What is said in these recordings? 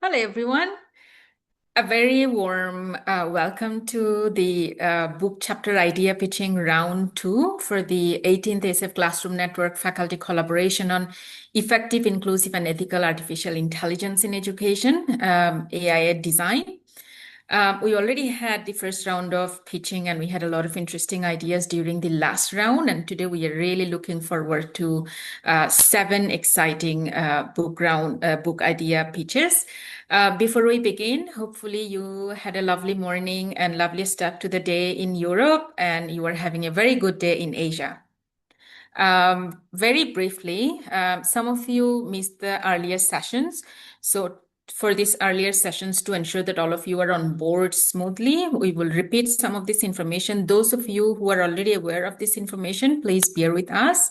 Hello, everyone. A very warm welcome to the book chapter idea pitching round two for the 18th ASEF Classroom Network faculty collaboration on effective, inclusive, and ethical artificial intelligence in education, AI design. We already had the first round of pitching, and we had a lot of interesting ideas during the last round. And today we are really looking forward to seven exciting book idea pitches. Before we begin, hopefully you had a lovely morning and lovely start to the day in Europe, and you are having a very good day in Asia. Very briefly, some of you missed the earlier sessions. So for these earlier sessions, to ensure that all of you are on board smoothly, we will repeat some of this information. Those of you who are already aware of this information, please bear with us.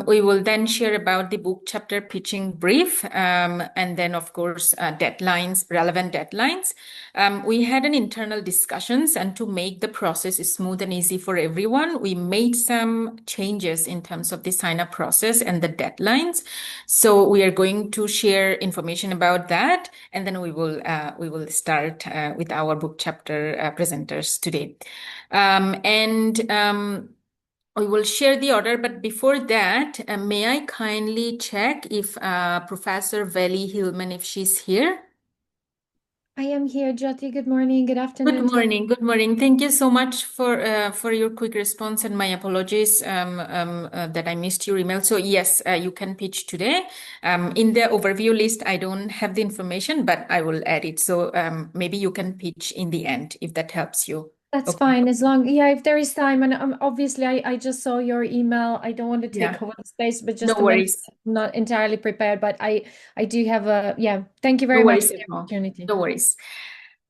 We will then share about the book chapter pitching brief, and then, of course, deadlines, relevant deadlines. We had an internal discussions, and to make the process smooth and easy for everyone, we made some changes in terms of the sign-up process and the deadlines. So we are going to share information about that, and then we will start with our book chapter presenters today. We will share the order, but before that, may I kindly check if Professor Veli Hillman, if she's here? I am here, Jyoti. Good morning. Good afternoon Good to morning. Good morning. Thank you so much for your quick response, and my apologies that I missed your email. So yes, you can pitch today. In the overview list, I don't have the information, but I will add it. So maybe you can pitch in the end if that helps you. That's Okay. fine. As long, yeah, if there is time. And obviously, I just saw your email. I don't want to take Yeah. over the space, but No just to mention, worries. I'm not entirely prepared, but I do have yeah, thank you No very much worries for at the all. opportunity. No worries.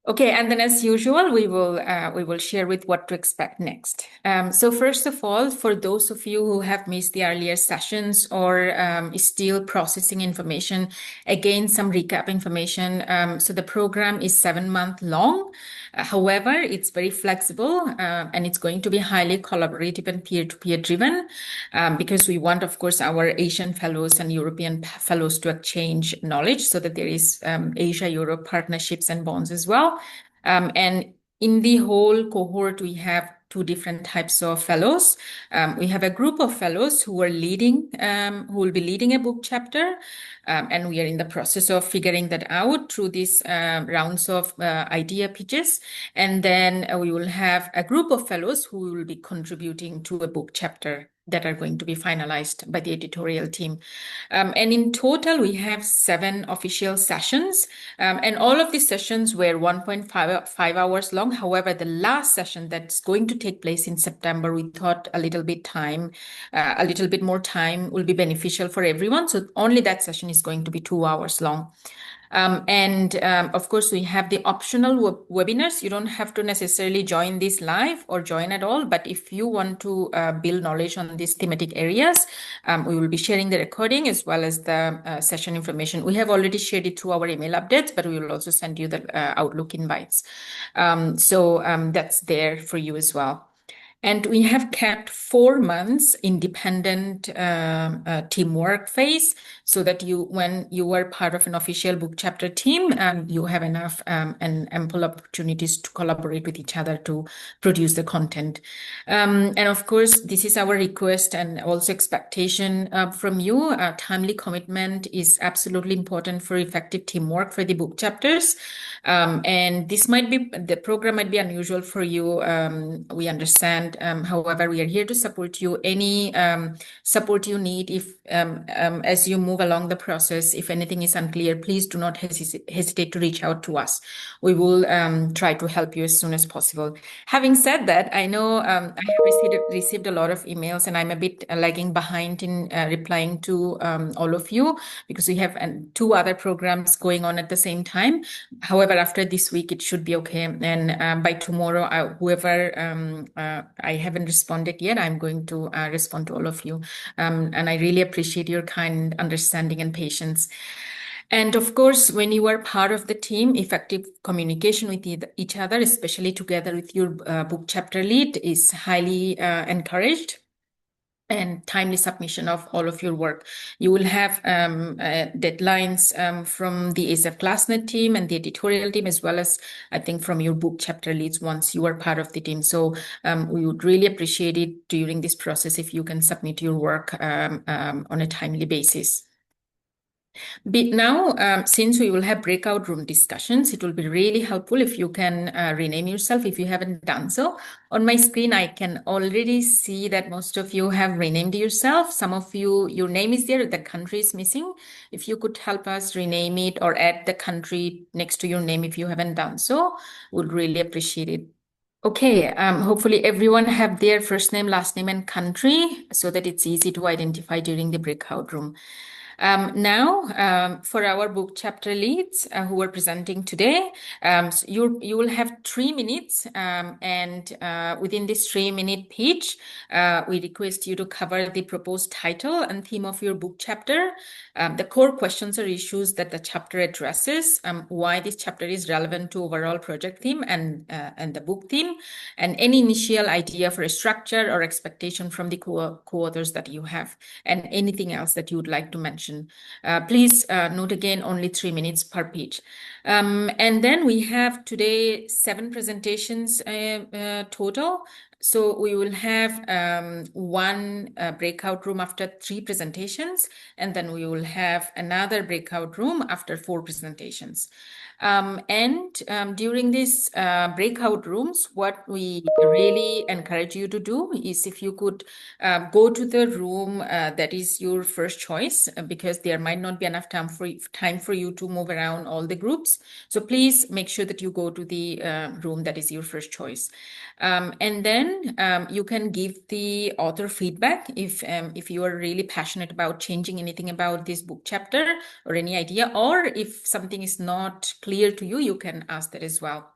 Okay, and then as usual, we will share with what to expect next. So first of all, for those of you who have missed the earlier sessions or is still processing information, again some recap information. So the program is 7 months long. However, it's very flexible and it's going to be highly collaborative and peer-to-peer driven because we want, of course, our Asian fellows and European fellows to exchange knowledge so that there is Asia-Europe partnerships and bonds as well. And in the whole cohort, we have two different types of fellows. We have a group of fellows who are who will be leading a book chapter. And we are in the process of figuring that out through these rounds of idea pitches. And then we will have a group of fellows who will be contributing to a book chapter that are going to be finalized by the editorial team. And in total, we have 7 official sessions, and all of these sessions were 1.5 hours long. However, the last session that's going to take place in September, we thought a little bit more time will be beneficial for everyone. So only that session is going to be 2 hours long. Of course, we have the optional webinars. You don't have to necessarily join this live or join at all, but if you want to build knowledge on these thematic areas, we will be sharing the recording as well as the session information. We have already shared it through our email updates, but we will also send you the Outlook invites. That's there for you as well. And we have kept 4 months independent teamwork phase so that when you are part of an official book chapter team, you have enough and ample opportunities to collaborate with each other to produce the content. And of course, this is our request and also expectation from you. Timely commitment is absolutely important for effective teamwork for the book chapters. And the program might be unusual for you. We understand. However, we are here to support you. Any support you need if as you move along the process, if anything is unclear, please do not hesitate to reach out to us. We will try to help you as soon as possible. Having said that, I know I have received a lot of emails, and I'm a bit lagging behind in replying to all of you because we have 2 other programs going on at the same time. However, after this week, it should be okay. And by tomorrow, whoever I haven't responded yet, I'm going to respond to all of you. And I really appreciate your kind understanding and patience. And of course, when you are part of the team, effective communication with each other, especially together with your book chapter lead, is highly encouraged. and timely submission of all of your work. You will have deadlines from the ASEFClassNet team and the editorial team, as well as, I think, from your book chapter leads once you are part of the team. So we would really appreciate it during this process if you can submit your work on a timely basis. Now, since we will have breakout room discussions, it will be really helpful if you can rename yourself if you haven't done so. On my screen, I can already see that most of you have renamed yourself. Some of you, your name is there, the country is missing. If you could help us rename it or add the country next to your name if you haven't done so, would really appreciate it. Okay, hopefully everyone have their first name, last name, and country so that it's easy to identify during the breakout room. Now, for our book chapter leads who are presenting today, so you will have 3 minutes, and within this 3-minute pitch, we request you to cover the proposed title and theme of your book chapter, the core questions or issues that the chapter addresses, why this chapter is relevant to overall project theme and the book theme, and any initial idea for a structure or expectation from the co-authors that you have, and anything else that you would like to mention. Please note again, only 3 minutes per page. And then we have today 7 presentations total. So we will have one breakout room after 3 presentations, and then we will have another breakout room after 4 presentations. During these breakout rooms, what we really encourage you to do is if you could go to the room that is your first choice, because there might not be enough time for you to move around all the groups. So please make sure that you go to the room that is your first choice. And then you can give the author feedback if you are really passionate about changing anything about this book chapter or any idea, or if something is not clear to you, you can ask that as well.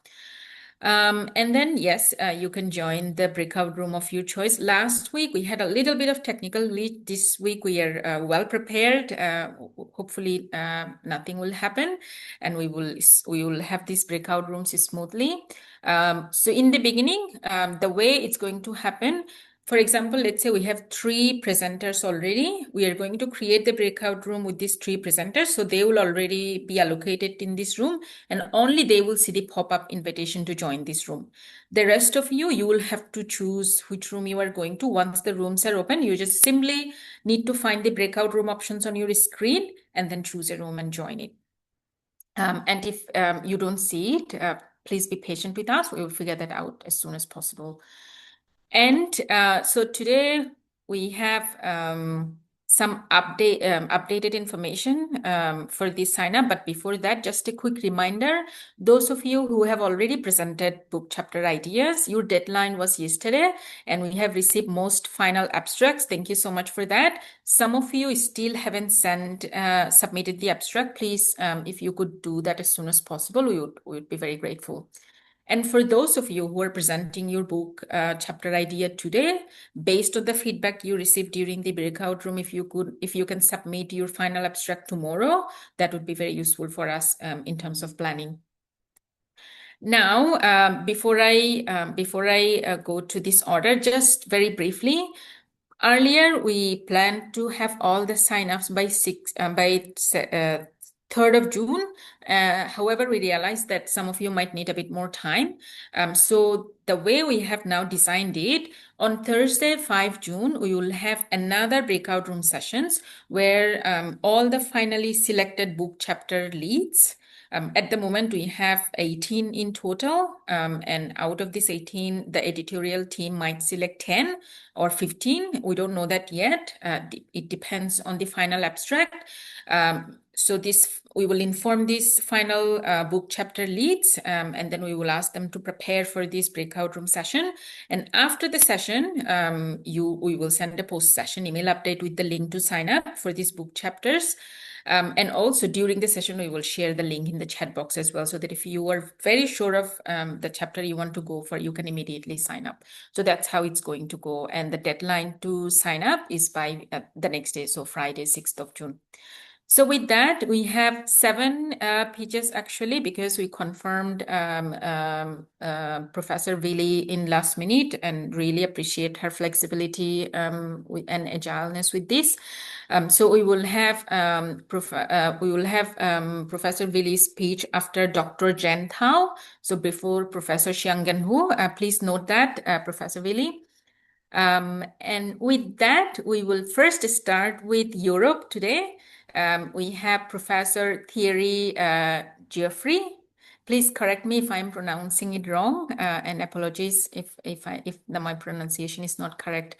And then, yes, you can join the breakout room of your choice. Last week, we had a little bit of technical glitch. This week, we are well prepared. Hopefully, nothing will happen, and we will have these breakout rooms smoothly. So in the beginning, the way it's going to happen, for example, let's say we have 3 presenters already. We are going to create the breakout room with these 3 presenters. So they will already be allocated in this room, and only they will see the pop-up invitation to join this room. The rest of you, you will have to choose which room you are going to. Once the rooms are open, you just simply need to find the breakout room options on your screen and then choose a room and join it. And if you don't see it, please be patient with us. We will figure that out as soon as possible. And so today we have some updated information for this sign up. But before that, just a quick reminder, those of you who have already presented book chapter ideas, your deadline was yesterday, and we have received most final abstracts. Thank you so much for that. Some of you still haven't submitted the abstract. Please, if you could do that as soon as possible, we would be very grateful. And for those of you who are presenting your book chapter idea today, based on the feedback you received during the breakout room, if you can submit your final abstract tomorrow, that would be very useful for us in terms of planning. Now, before I go to this order, just very briefly, earlier we planned to have all the signups by 3rd of June. However, we realized that some of you might need a bit more time. So the way we have now designed it, on Thursday, 5 June, we will have another breakout room sessions where all the finally selected book chapter leads. At the moment, we have 18 in total, and out of this 18, the editorial team might select 10 or 15. We don't know that yet. It depends on the final abstract. So we will inform these final book chapter leads, and then we will ask them to prepare for this breakout room session. And after the session, we will send a post-session email update with the link to sign up for these book chapters. And also during the session, we will share the link in the chat box as well, so that if you are very sure of the chapter you want to go for, you can immediately sign up. So that's how it's going to go. And the deadline to sign up is by the next day, so Friday, 6th of June. So with that, we have 7 pitches actually, because we confirmed Professor Willy in last minute, and really appreciate her flexibility and agileness with this. So we will have Professor Willy's speech after Dr. Jen Thao. So before Professor Xianggen Hu, please note that Professor Willy. And with that, we will first start with Europe today. We have Professor Thierry Geoffrey. Please correct me if I'm pronouncing it wrong, and apologies if my pronunciation is not correct.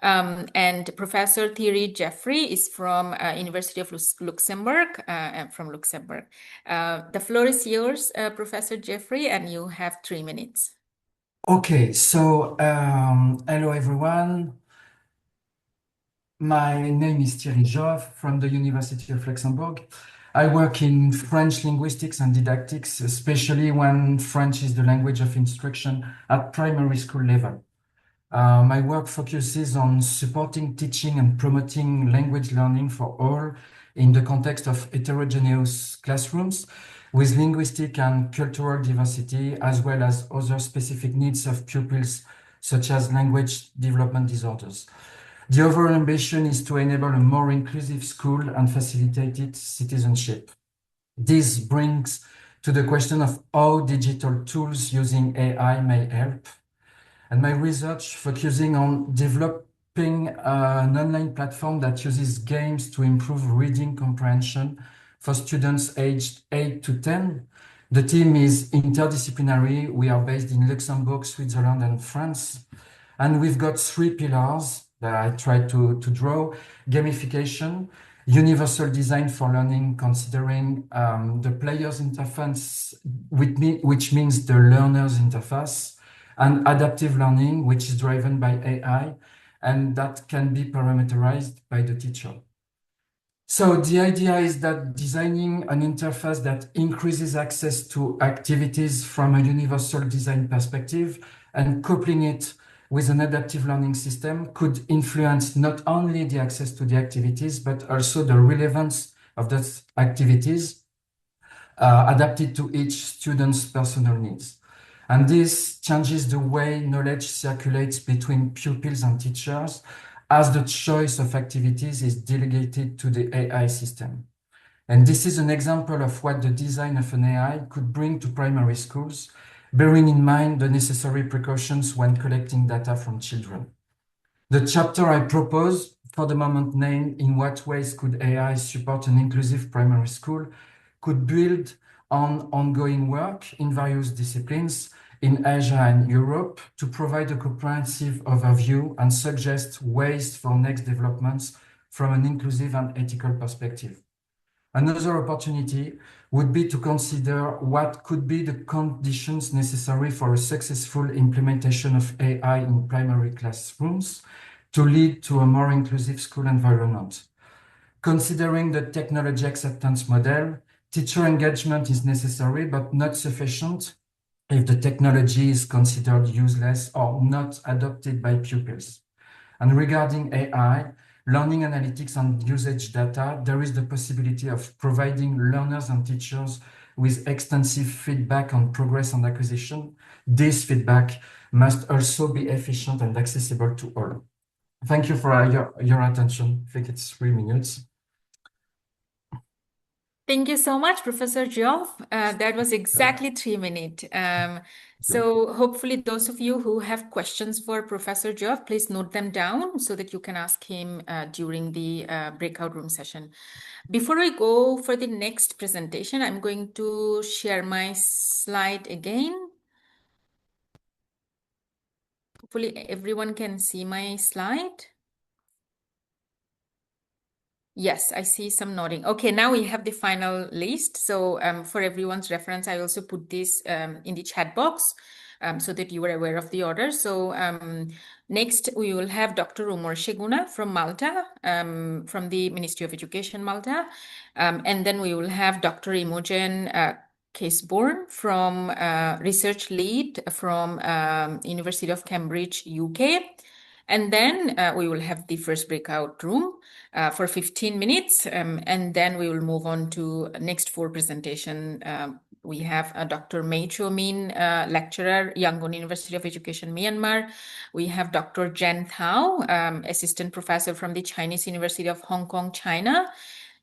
And Professor Thierry Geoffrey is from University of Luxembourg. From Luxembourg. The floor is yours, Professor Geoffrey, and you have 3 minutes. Okay, so hello everyone. My name is Thierry Joff from the University of Luxembourg. I work in French linguistics and didactics, especially when French is the language of instruction at primary school level. My work focuses on supporting teaching and promoting language learning for all in the context of heterogeneous classrooms with linguistic and cultural diversity, as well as other specific needs of pupils, such as language development disorders. The overall ambition is to enable a more inclusive school and facilitated citizenship. This brings to the question of how digital tools using AI may help. And my research focusing on developing an online platform that uses games to improve reading comprehension for students aged 8 to 10. The team is interdisciplinary. We are based in Luxembourg, Switzerland, and France. And we've got 3 pillars that I tried to draw: gamification, universal design for learning, considering the player's interface, which means the learner's interface, and adaptive learning, which is driven by AI, and that can be parameterized by the teacher. So the idea is that designing an interface that increases access to activities from a universal design perspective and coupling it with an adaptive learning system could influence not only the access to the activities, but also the relevance of those activities adapted to each student's personal needs. And this changes the way knowledge circulates between pupils and teachers, as the choice of activities is delegated to the AI system. And this is an example of what the design of an AI could bring to primary schools, bearing in mind the necessary precautions when collecting data from children. The chapter I propose, for the moment, named "In What Ways Could AI Support an Inclusive Primary School?" could build on ongoing work in various disciplines in Asia and Europe to provide a comprehensive overview and suggest ways for next developments from an inclusive and ethical perspective. Another opportunity would be to consider what could be the conditions necessary for a successful implementation of AI in primary classrooms to lead to a more inclusive school environment. Considering the technology acceptance model, teacher engagement is necessary but not sufficient if the technology is considered useless or not adopted by pupils. And regarding AI, learning analytics and usage data, there is the possibility of providing learners and teachers with extensive feedback on progress and acquisition. This feedback must also be efficient and accessible to all. Thank you for your attention. I think it's 3 minutes. Thank you so much, Professor Geoff. That was exactly 3 minutes. So hopefully those of you who have questions for Professor Geoff, please note them down so that you can ask him during the breakout room session. Before I go for the next presentation, I'm going to share my slide again. Hopefully everyone can see my slide. Yes, I see some nodding. Okay, now we have the final list. So for everyone's reference, I also put this in the chat box so that you are aware of the order. So next, we will have Dr. Umar Sheguna from Malta, from the Ministry of Education, Malta. And then we will have Dr. Imogen Caseborn from research lead from University of Cambridge, UK. And then we will have the first breakout room for 15 minutes. And then we will move on to next 4 presentation. We have Dr. Mei Cho Min, lecturer, Yangon University of Education, Myanmar. We have Dr. Jen Thao, assistant professor from the Chinese University of Hong Kong, China.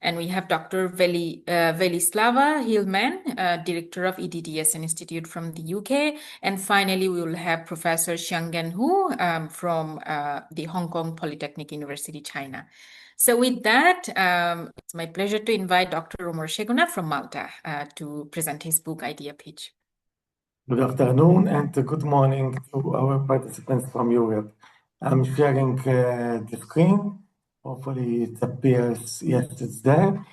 And we have Dr. Velislava Hillman, director of EDDS Institute from the UK. And finally, we will have Professor Xianggen Hu from the Hong Kong Polytechnic University, China. So with that, it's my pleasure to invite Dr. Omar Sheguna from Malta to present his book idea pitch. Good afternoon and good morning to our participants from Europe. I'm sharing the screen. Hopefully it appears, yes, it's there.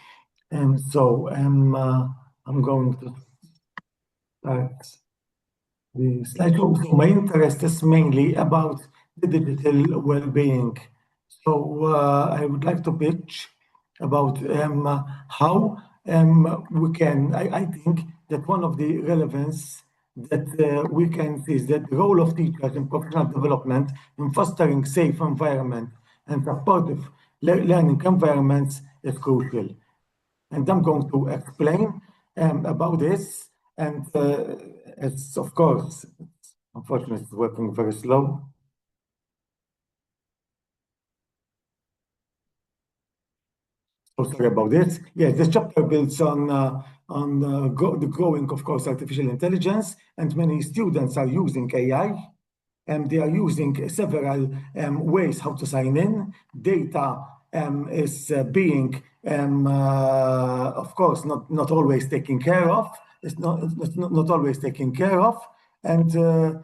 And so I'm going to start the slideshow. So my interest is mainly about the digital well-being. So I would like to pitch about how we can, I think that one of the relevance that we can see is that the role of teachers in professional development in fostering safe environment and supportive learning environments is crucial. And I'm going to explain about this. And it's, of course, unfortunately, it's working very slow. Oh, sorry about this. Yes, this chapter builds on the growing, of course, artificial intelligence, and many students are using AI. And they are using several ways how to sign in. Data is being, of course, not always taken care of. It's not always taken care of. And the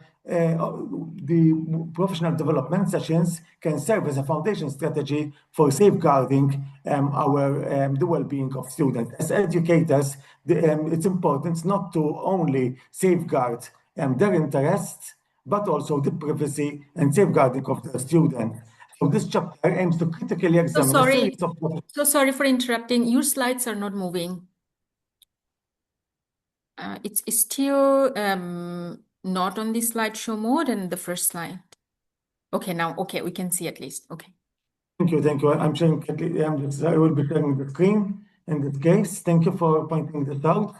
professional development sessions can serve as a foundation strategy for safeguarding the well-being of students. As educators, it's important not to only safeguard their interests, but also the privacy and safeguarding of the student. So this chapter aims to critically examine a series of... So sorry for interrupting. Your slides are not moving. It's still not on the slideshow mode and the first slide. Okay, now, okay, we can see at least. Okay. Thank you. I'm sharing, I will be sharing the screen in this case. Thank you for pointing this out.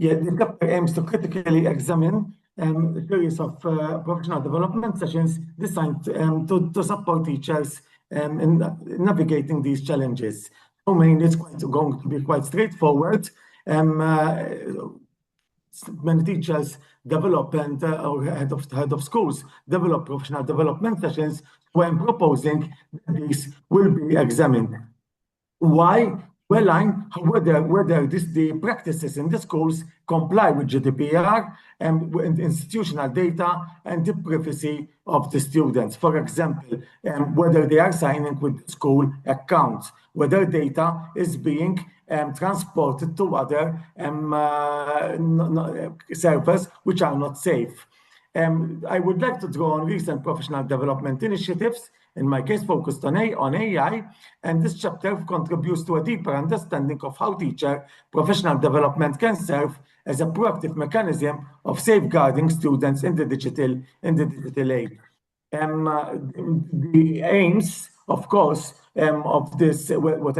Yeah, the chapter aims to critically examine a series of professional development sessions designed to support teachers in navigating these challenges. So mainly it's going to be quite straightforward. Many teachers develop and or head of schools develop professional development sessions. So I'm proposing that these will be examined. Why? Well, whether the practices in the schools comply with GDPR and institutional data and the privacy of the students. For example, whether they are signing with the school accounts, whether data is being transported to other servers which are not safe. I would like to draw on recent professional development initiatives, in my case focused on AI, and this chapter contributes to a deeper understanding of how teacher professional development can serve as a proactive mechanism of safeguarding students in the digital age. The aims, of course, of this, what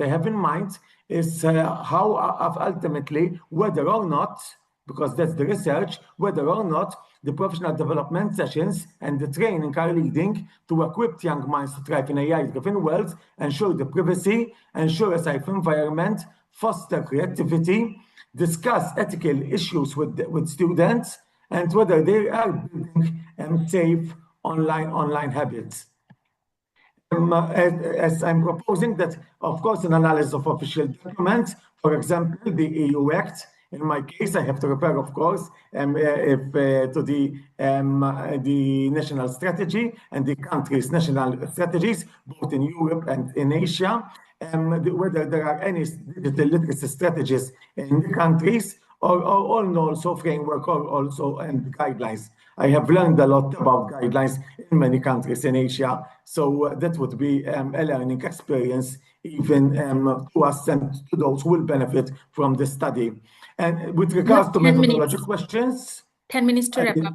I have in mind is how ultimately, whether or not, because that's the research, whether or not the professional development sessions and the training are leading to equip young minds to thrive in AI-driven worlds, ensure the privacy, ensure a safe environment, foster creativity, discuss ethical issues with students, and whether they are building safe online habits. As I'm proposing that, of course, an analysis of official documents, for example, the EU Act. In my case, I have to refer, of course, to the national strategy and the country's national strategies, both in Europe and in Asia, whether there are any digital literacy strategies in the countries, or also framework or also and guidelines. I have learned a lot about guidelines in many countries in Asia, so that would be a learning experience even to us and to those who will benefit from the study. And with regards to 10 methodology minutes. questions, 10 minutes to wrap up.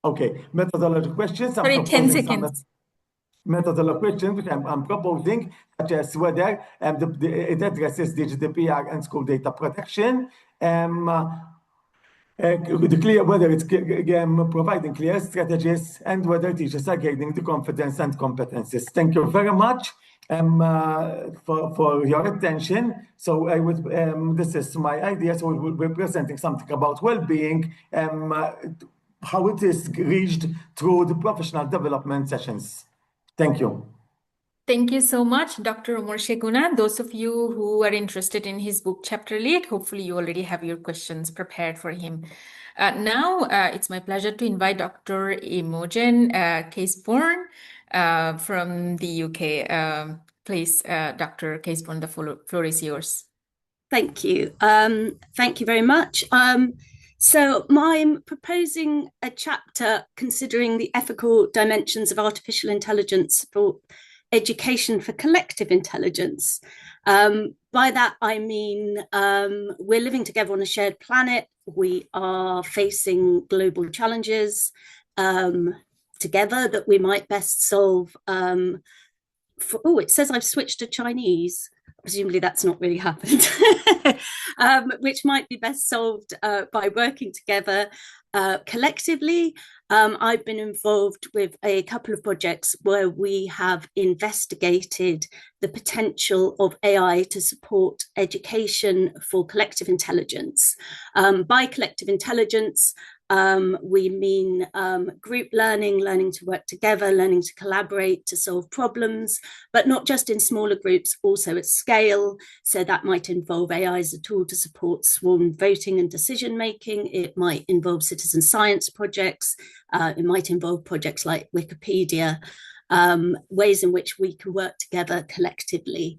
okay, methodology questions. I'm Sorry, 10 proposing some seconds. methodology questions, which I'm proposing, such as whether it addresses GDPR and school data protection. Whether it's providing clear strategies and whether teachers are gaining the confidence and competencies. Thank you very much for your attention. So I would, this is my idea. So we will be presenting something about well-being, how it is reached through the professional development sessions. Thank you. Thank you so much, Dr. Omar Sheguna. Those of you who are interested in his book Chapter Lead, hopefully you already have your questions prepared for him. Now, it's my pleasure to invite Dr. Imogen Caseborn from the UK. Please, Dr. Caseborn, the floor is yours. Thank you. Thank you very much. So I'm proposing a chapter considering the ethical dimensions of artificial intelligence for education for collective intelligence. By that, I mean, we're living together on a shared planet. We are facing global challenges together that we might best solve. It says I've switched to Chinese. Presumably that's not really happened, which might be best solved by working together collectively. I've been involved with a couple of projects where we have investigated the potential of AI to support education for collective intelligence. By collective intelligence, we mean group learning, learning to work together, learning to collaborate, to solve problems, but not just in smaller groups, also at scale. So that might involve AI as a tool to support sworn voting and decision-making. It might involve citizen science projects. It might involve projects like Wikipedia, ways in which we can work together collectively.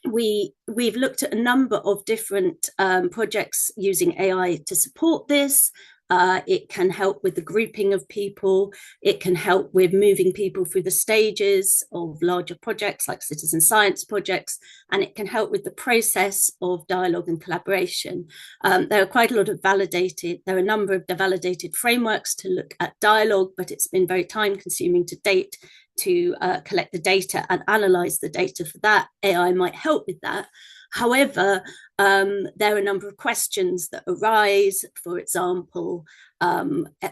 We've looked at a number of different projects using AI to support this. It can help with the grouping of people. It can help with moving people through the stages of larger projects like citizen science projects, and it can help with the process of dialogue and collaboration. There are quite a lot of there are a number of validated frameworks to look at dialogue, but it's been very time consuming to date to collect the data and analyze the data for that. AI might help with that. However, there are a number of questions that arise. For example,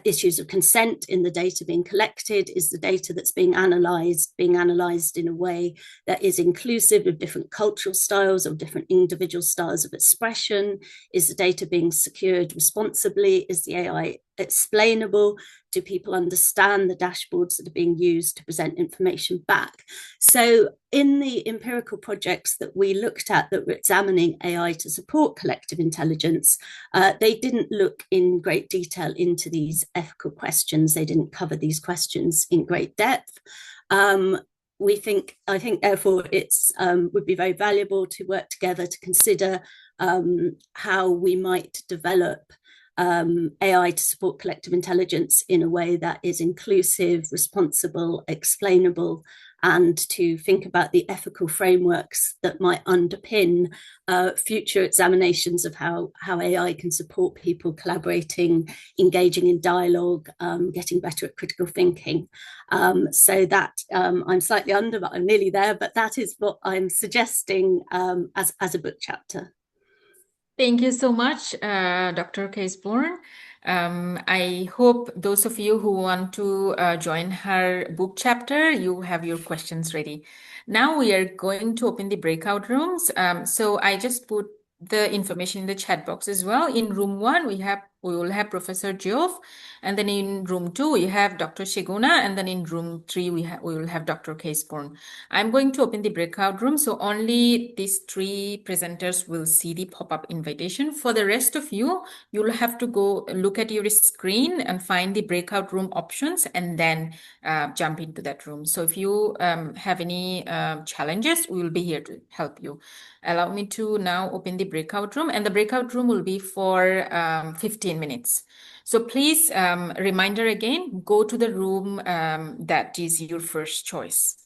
issues of consent in the data being collected. Is the data that's being analysed in a way that is inclusive of different cultural styles or different individual styles of expression? Is the data being secured responsibly? Is the AI explainable? Do people understand the dashboards that are being used to present information back? So in the empirical projects that we looked at that were examining AI to support collective intelligence, they didn't look in great detail into these ethical questions. They didn't cover these questions in great depth. I think therefore it's would be very valuable to work together to consider how we might develop AI to support collective intelligence in a way that is inclusive, responsible, explainable, and to think about the ethical frameworks that might underpin future examinations of how AI can support people collaborating, engaging in dialogue, getting better at critical thinking. So that I'm slightly under, but I'm nearly there, but that is what I'm suggesting as a book chapter. Thank you so much, Dr. Caseborn. I hope those of you who want to join her book chapter, you have your questions ready. Now we are going to open the breakout rooms. So I just put the information in the chat box as well. In room 1, we have we will have Professor Geoff, and then in room 2 we have Dr. Shiguna, and then in room 3 we will have Dr. Caseborn. I'm going to open the breakout room, so only these 3 presenters will see the pop-up invitation. For the rest of you, you'll have to go look at your screen and find the breakout room options, and then jump into that room. So if you have any challenges, we will be here to help you. Allow me to now open the breakout room, and the breakout room will be for 15 minutes. So please, reminder again, go to the room that is your first choice.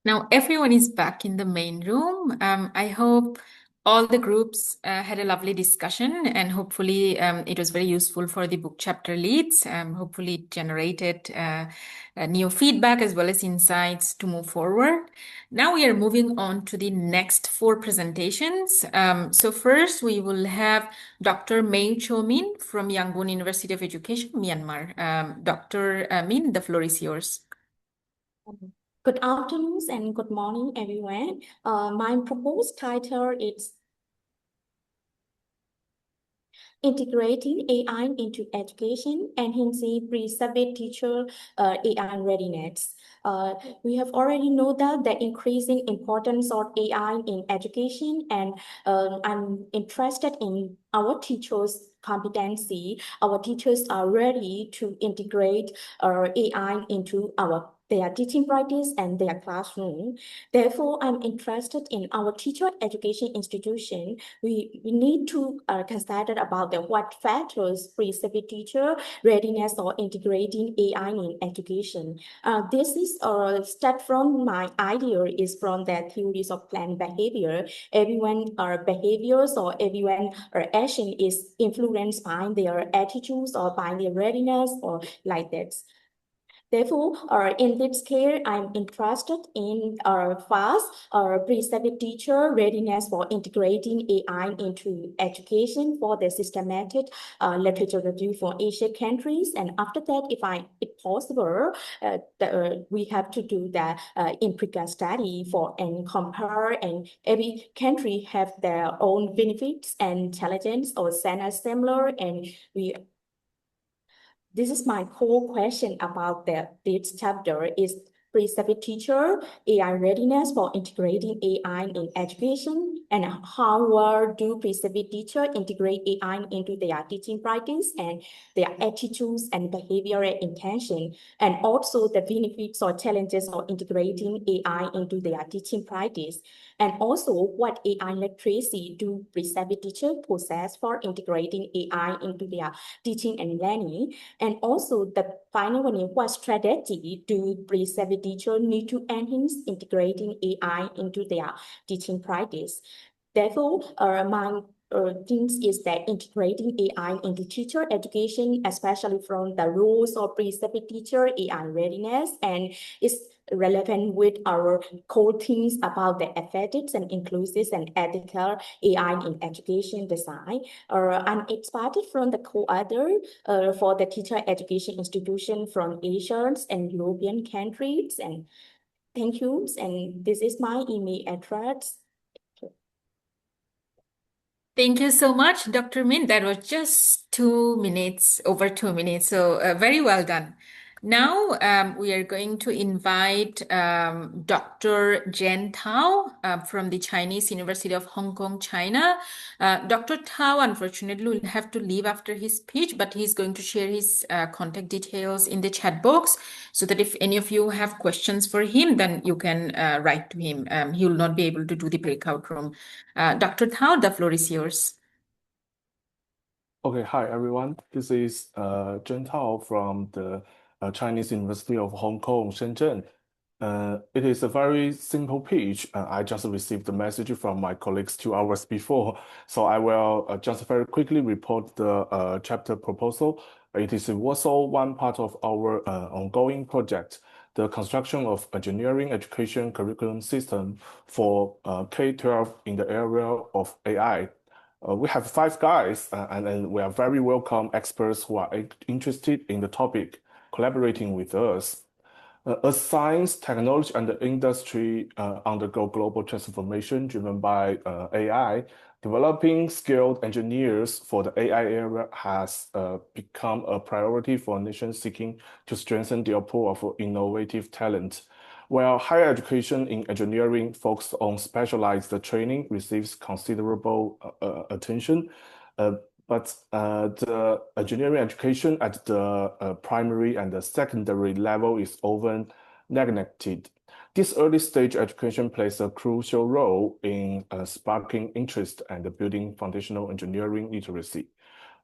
Now everyone is back in the main room. I hope all the groups had a lovely discussion, and hopefully it was very useful for the book chapter leads. Hopefully it generated new feedback as well as insights to move forward. Now we are moving on to the next 4 presentations. So first we will have Dr. Mei Cho Min from Yangon University of Education, Myanmar. Dr. Min, the floor is yours. Good afternoon and good morning, everyone. My proposed title is Integrating AI into Education, Enhancing Pre-Service Teacher AI Readiness. We have already noted the increasing importance of AI in education, and I'm interested in our teachers' competency. Our teachers are ready to integrate AI into their teaching practice and their classroom. Therefore, I'm interested in our teacher education institution. We need to consider about what factors pre-service teacher readiness or integrating AI in education. This is start from my idea is from the theories of planned behavior. Everyone behaviors or everyone action is influenced by their attitudes or by their readiness or like that. Therefore, in this case, I'm interested in fast pre-service teacher readiness for integrating AI into education for the systematic literature review for Asian countries. And after that, if possible, we have to do the empirical study for and compare, and every country have their own benefits and challenges or similar, and this is my core question about this chapter is pre-service teacher AI readiness for integrating AI in education, and how well do pre-service teacher integrate AI into their teaching practice and their attitudes and behavioral intention, and also the benefits or challenges of integrating AI into their teaching practice, and also what AI literacy do pre-service teacher possess for integrating AI into their teaching and learning. And also the final one is what strategy do pre-service teachers need to enhance integrating AI into their teaching practice. Therefore, my things is that integrating AI into teacher education, especially from the roles of pre-service teacher AI readiness, and is relevant with our core themes about the ethics and inclusive and ethical AI in education design. I'm inspired from the co-author for the teacher education institution from Asian and European countries. And thank you. And this is my email address. Thank you so much, Dr. Min. That was just 2 minutes, over 2 minutes. So very well done. Now we are going to invite Dr. Jen Tao from the Chinese University of Hong Kong, China. Dr. Tao, unfortunately, will have to leave after his speech, but he's going to share his contact details in the chat box so that if any of you have questions for him, then you can write to him. He will not be able to do the breakout room. Dr. Tao, the floor is yours. Okay, hi everyone. This is Zhen Tao from the Chinese University of Hong Kong, Shenzhen. It is a very simple pitch. I just received the message from my colleagues 2 hours before, so I will just very quickly report the chapter proposal. It is also one part of our ongoing project, the construction of engineering education curriculum system for K-12 in the area of AI. We have 5 guys, and we are very welcome experts who are interested in the topic collaborating with us. As science, technology, and the industry undergo global transformation driven by AI, developing skilled engineers for the AI era has become a priority for nations seeking to strengthen their pool of innovative talent. While higher education in engineering focused on specialized training receives considerable attention, but the engineering education at the primary and the secondary level is often neglected. This early stage education plays a crucial role in sparking interest and building foundational engineering literacy.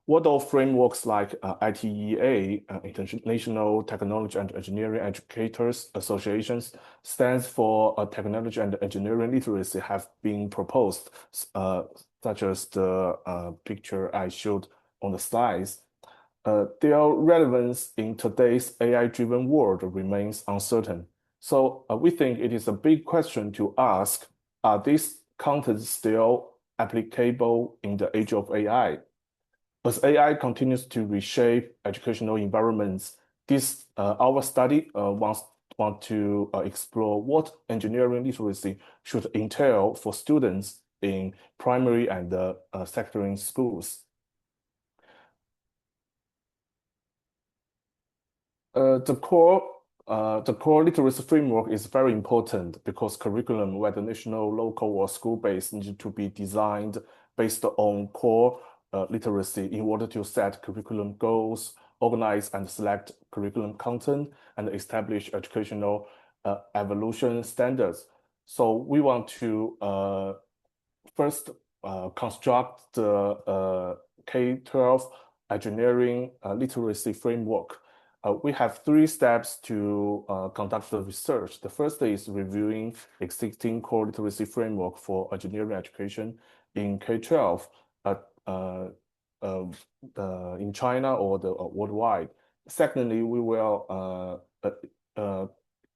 Waldorf frameworks like ITEA, International Technology and Engineering Educators Associations, stands for Technology and Engineering Literacy, have been proposed, such as the picture I showed on the slides. Their relevance in today's AI-driven world remains uncertain. So we think it is a big question to ask, are these contents still applicable in the age of AI? As AI continues to reshape educational environments, our study wants to explore what engineering literacy should entail for students in primary and secondary schools. The core literacy framework is very important because curriculum, whether national, local, or school-based, need to be designed based on core literacy in order to set curriculum goals, organize and select curriculum content, and establish educational evolution standards. So we want to first construct the K-12 engineering literacy framework. We have 3 steps to conduct the research. The first is reviewing existing core literacy framework for engineering education in K-12 in China or worldwide. Secondly, we will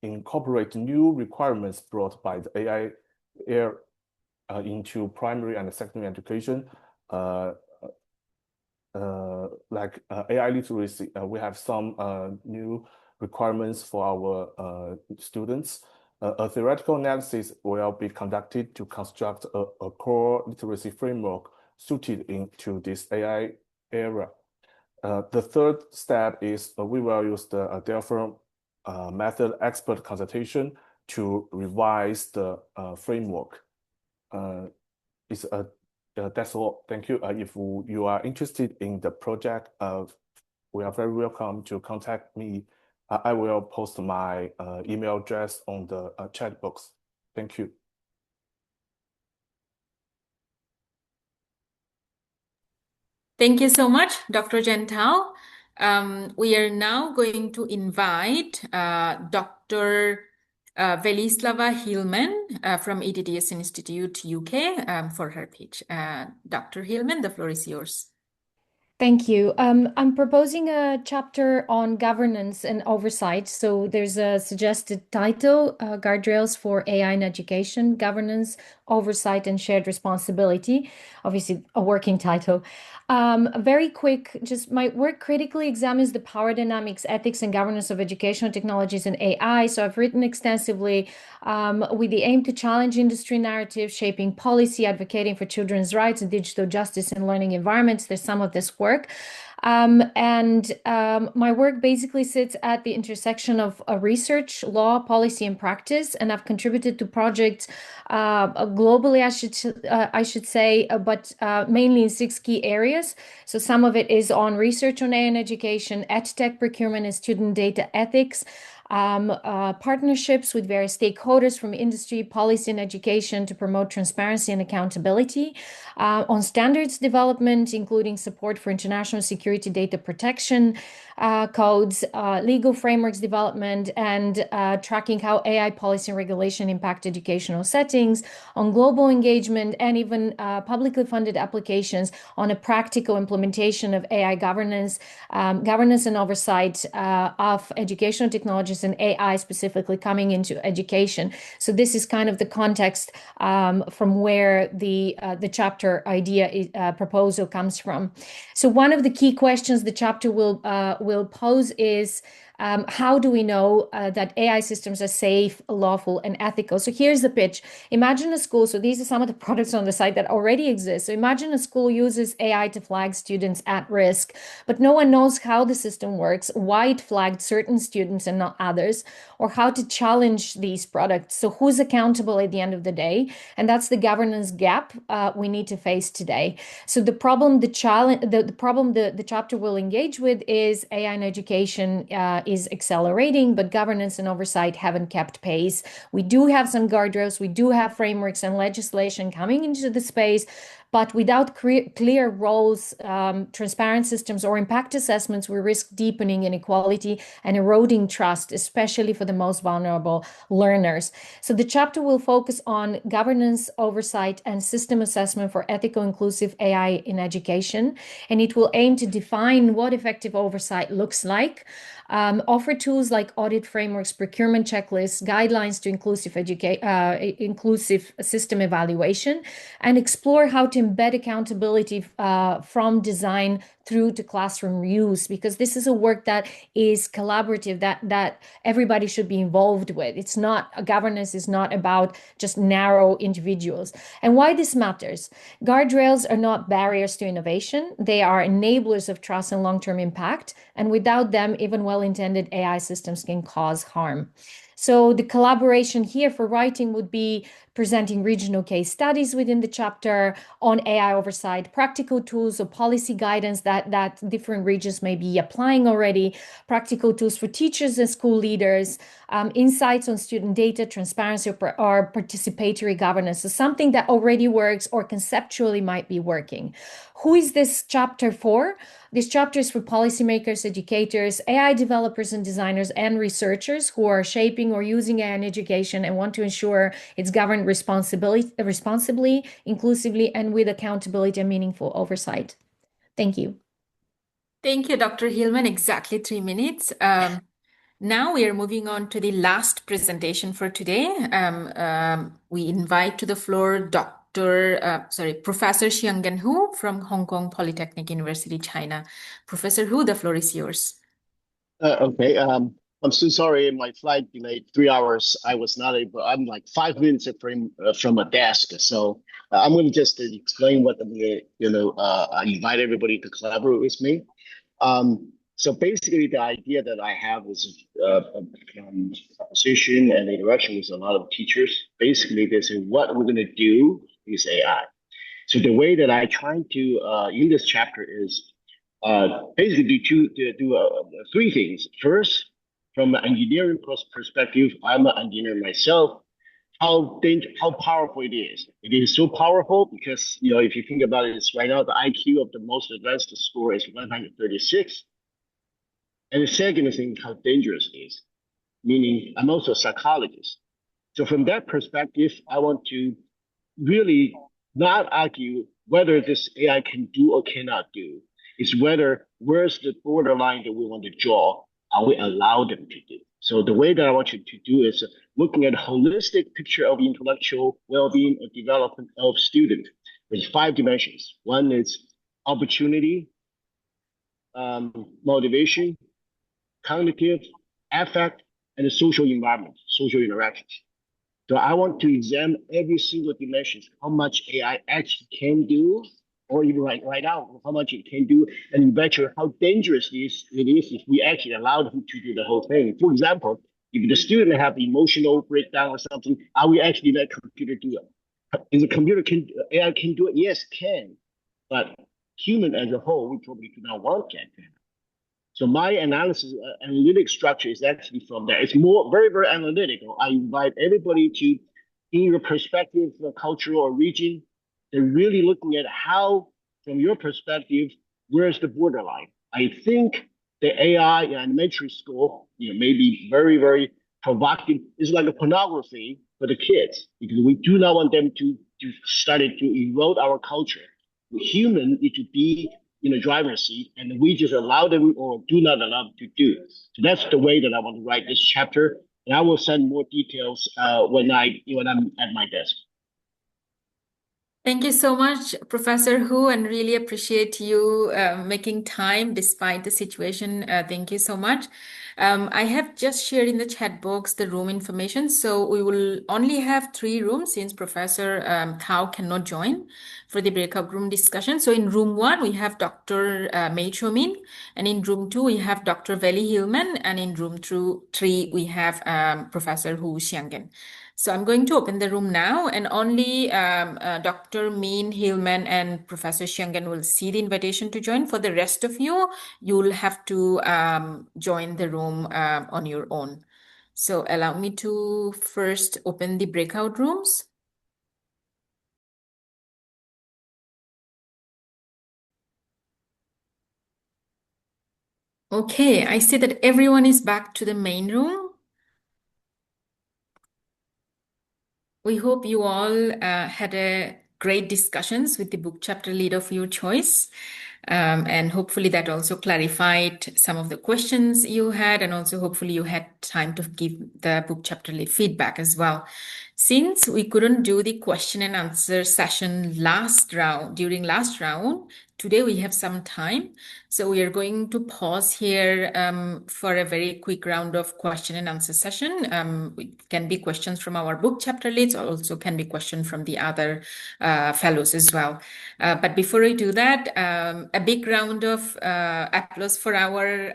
incorporate new requirements brought by the AI era into primary and secondary education. Like AI literacy, we have some new requirements for our students. A theoretical analysis will be conducted to construct a core literacy framework suited into this AI era. The third step is we will use the Delphi method expert consultation to revise the framework. That's all. Thank you. If you are interested in the project, we are very welcome to contact me. I will post my email address on the chat box. Thank you. Thank you so much, Dr. Gentile. We are now going to invite Dr. Velislava Hillman from EDDS Institute UK for her pitch. Dr. Hillman, the floor is yours. Thank you. I'm proposing a chapter on governance and oversight. So there's a suggested title, Guardrails for AI in Education, Governance, Oversight, and Shared Responsibility. Obviously, a working title. Very quick, just my work critically examines the power dynamics, ethics, and governance of educational technologies and AI. So I've written extensively with the aim to challenge industry narratives, shaping policy, advocating for children's rights and digital justice in learning environments. There's some of this work. My work basically sits at the intersection of research, law, policy, and practice, and I've contributed to projects globally, I should say, but mainly in 6 key areas. So some of it is on research on AI and education, EdTech procurement and student data ethics, partnerships with various stakeholders from industry, policy, and education to promote transparency and accountability, on standards development, including support for international security data protection codes, legal frameworks development, and tracking how AI policy and regulation impact educational settings, on global engagement, and even publicly funded applications on a practical implementation of AI governance, governance and oversight of educational technologies and AI specifically coming into education. So this is kind of the context from where the chapter idea proposal comes from. So one of the key questions the chapter will pose is How do we know that AI systems are safe, lawful, and ethical? So here's the pitch. Imagine a school. So these are some of the products on the site that already exist. So imagine a school uses AI to flag students at risk, but no one knows how the system works, why it flagged certain students and not others, or how to challenge these products. So who's accountable at the end of the day? And that's the governance gap we need to face today. So the problem, the challenge, the problem the chapter will engage with is AI in education is accelerating, but governance and oversight haven't kept pace. We do have some guardrails, we do have frameworks and legislation coming into the space, but without clear roles, transparent systems, or impact assessments, we risk deepening inequality and eroding trust, especially for the most vulnerable learners. So the chapter will focus on governance, oversight, and system assessment for ethical, inclusive AI in education, and it will aim to define what effective oversight looks like, offer tools like audit frameworks, procurement checklists, guidelines to inclusive system evaluation, and explore how to embed accountability from design through to classroom use, because this is a work that is collaborative, that everybody should be involved with. It's not, governance is not about just narrow individuals. And why this matters: guardrails are not barriers to innovation. They are enablers of trust and long-term impact. And without them, even well-intended AI systems can cause harm. So the collaboration here for writing would be presenting regional case studies within the chapter on AI oversight, practical tools or policy guidance that different regions may be applying already, practical tools for teachers and school leaders, insights on student data, transparency, or participatory governance. So something that already works or conceptually might be working. Who is this chapter for? This chapter is for policymakers, educators, AI developers and designers, and researchers who are shaping or using AI in education and want to ensure it's governed responsibly, inclusively, and with accountability and meaningful oversight. Thank you. Thank you, Dr. Hillman. Exactly 3 minutes. Now we are moving on to the last presentation for today. We invite to the floor Professor Xianggen Hu from Hong Kong Polytechnic University, China. Professor Hu, the floor is yours. Okay. I'm so sorry. My flight delayed 3 hours. I was not able. I'm like 5 minutes from a desk. So I'm going to just explain what I invite everybody to collaborate with me. So basically, the idea that I have is from position and interaction with a lot of teachers. Basically, they say what we're going to do is AI. So the way that I try to in this chapter is basically do 3 things. First, from an engineering perspective, I'm an engineer myself. How powerful it is. It is so powerful because if you think about it, it's right now the IQ of the most advanced score is 136. And the second thing, how dangerous it is. Meaning, I'm also a psychologist. So from that perspective, I want to really not argue whether this AI can do or cannot do. It's where's the borderline that we want to draw? Are we allow them to do? So the way that I want you to do is looking at a holistic picture of intellectual well-being or development of student. There's 5 dimensions. One is opportunity, motivation, cognitive, affect, and the social environment, social interactions. So I want to examine every single dimension, how much AI actually can do, or even right now, how much it can do, and eventually how dangerous it is if we actually allow them to do the whole thing. For example, if the student have emotional breakdown or something, are we actually let computer do it? Is the computer AI can do it? Yes, can. But human as a whole, we probably do not want that. So my analysis, analytic structure is actually from there. It's more very, very analytical. I invite everybody to, in your perspective, cultural or region, they're really looking at how, from your perspective, where's the borderline? I think the AI in elementary school, may be very, very provocative. It's like a pornography for the kids because we do not want them to start to erode our culture. The human need to be in the driver's seat, and we just allow them or do not allow them to do. So that's the way that I want to write this chapter, and I will send more details when I'm at my desk. Thank you so much, Professor Hu, and really appreciate you making time despite the situation. Thank you so much. I have just shared in the chat box the room information. So we will only have 3 rooms since Professor Thao cannot join for the breakout room discussion. So in room 1, we have Dr. Mei Chomin, and in room 2, we have Dr. Veli Hillman, and in room 3, we have Professor Hu Xiangen. So I'm going to open the room now, and only Dr. Min, Hillman, and Professor Xiangan will see the invitation to join. For the rest of you, you'll have to join the room on your own. So allow me to first open the breakout rooms. Okay, I see that everyone is back to the main room. We hope you all had a great discussions with the book chapter lead of your choice. And hopefully that also clarified some of the questions you had, and also hopefully you had time to give the book chapter lead feedback as well. Since we couldn't do the question and answer session during last round, today we have some time. So we are going to pause here for a very quick round of question and answer session. It can be questions from our book chapter leads, or also can be questions from the other fellows as well. But before we do that, a big round of applause for our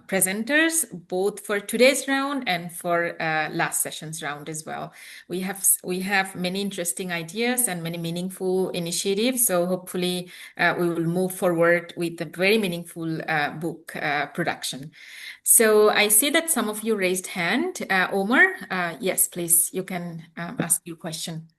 presenters, both for today's round and for last session's round as well. We have many interesting ideas and many meaningful initiatives. So hopefully we will move forward with a very meaningful book production. So I see that some of you raised hand. Omar, yes, please, you can ask your question.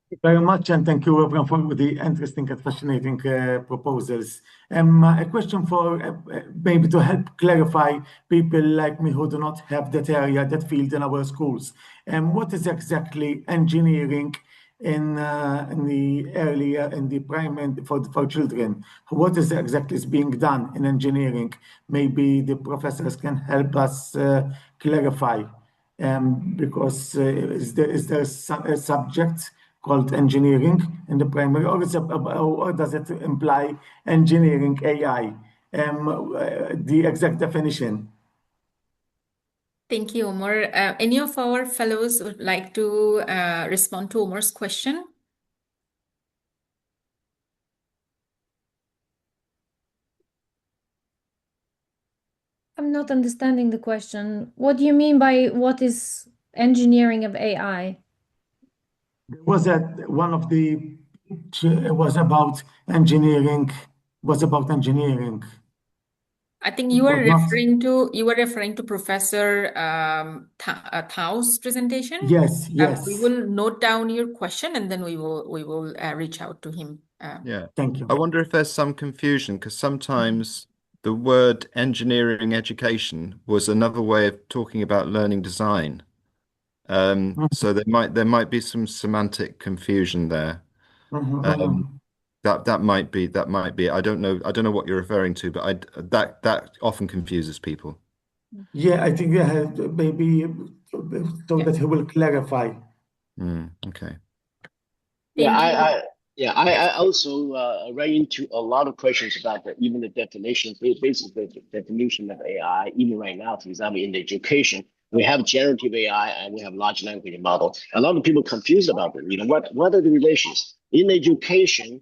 Thank you very much, and thank you everyone for the interesting and fascinating proposals. A question for maybe to help clarify people like me who do not have that area, that field in our schools. What is exactly engineering in the earlier in the primary for children? What is exactly is being done in engineering? Maybe the professors can help us clarify. Because is there a subject called engineering in the primary, or does it imply engineering AI? The exact definition. Thank you, Omar. Any of our fellows would like to respond to Omar's question? I'm not understanding the question. What do you mean by what is engineering of AI? There was one of the was about engineering. Was about engineering. I think It you were was not. referring to Professor Tao's presentation. Yes, We yes. will note down your question, and then we will reach out to him. Yeah. Thank you. I wonder if there's some confusion because sometimes the word engineering education was another way of talking about learning design. So there might be some semantic confusion there. That might be I don't know what you're referring to, but that often confuses people. Yeah, I think maybe so that he will clarify. Okay. Thank you. I also ran into a lot of questions about even the definition, basic definition of AI. Even right now, for example, in the education, we have generative AI and we have large language model. A lot of people confused about it. What are the relations in education?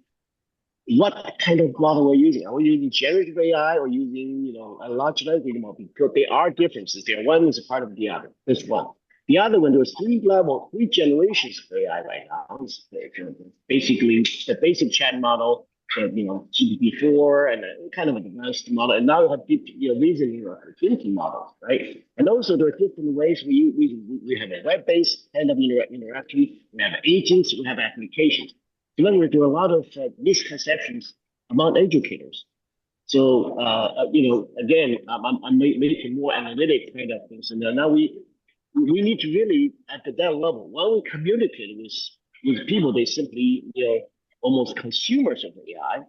What kind of model we're using? Are we using generative AI or using, a large language model? Because there are differences there. One is a part of the other. That's one. The other one, there's 3 generations of AI right now. It's basically the basic chat model, GPT-4, and a kind of an advanced model. And now we have deep, reasoning or thinking models, right? And also there are different ways we have a web-based kind of interaction. We have agents. We have applications. Remember, there are a lot of misconceptions among educators. So, again, I'm making more analytic kind of things. And now we need to really, at that level, when we communicate with people, they simply, almost consumers of AI,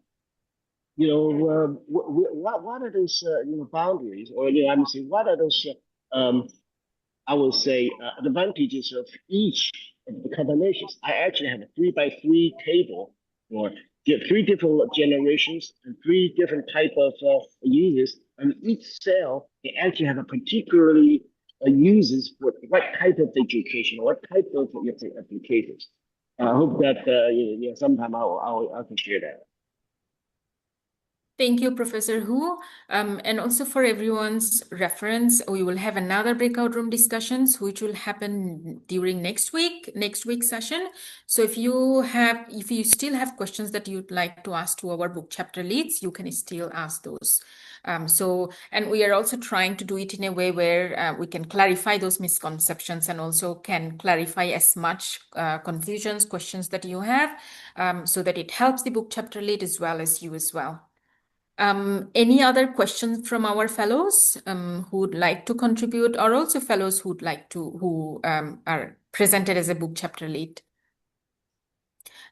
what are those, boundaries? Or, I'm saying, what are those, I would say, advantages of each the combinations. I actually have a 3 by 3 table for three different generations and three different type of users. And each cell, they actually have a particularly uses for what type of education, what type of applications. I hope that sometime I can share that. Thank you, Professor Hu. And also for everyone's reference, we will have another breakout room discussions, which will happen during next week's session. So if you still have questions that you'd like to ask to our book chapter leads, you can still ask those. And we are also trying to do it in a way where we can clarify those misconceptions and also can clarify as much confusions, questions that you have, so that it helps the book chapter lead as well as you as well. Any other questions from our fellows who would like to contribute, or also fellows who are presented as a book chapter lead?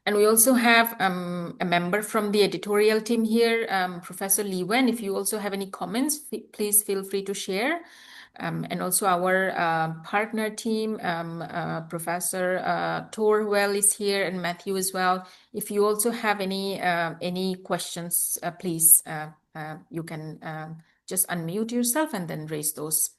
And we also have a member from the editorial team here, Professor Li Wen. If you also have any comments, please feel free to share. And also our partner team, Professor Torwell is here, and Matthew as well. If you also have any questions, please, you can just unmute yourself and then raise those.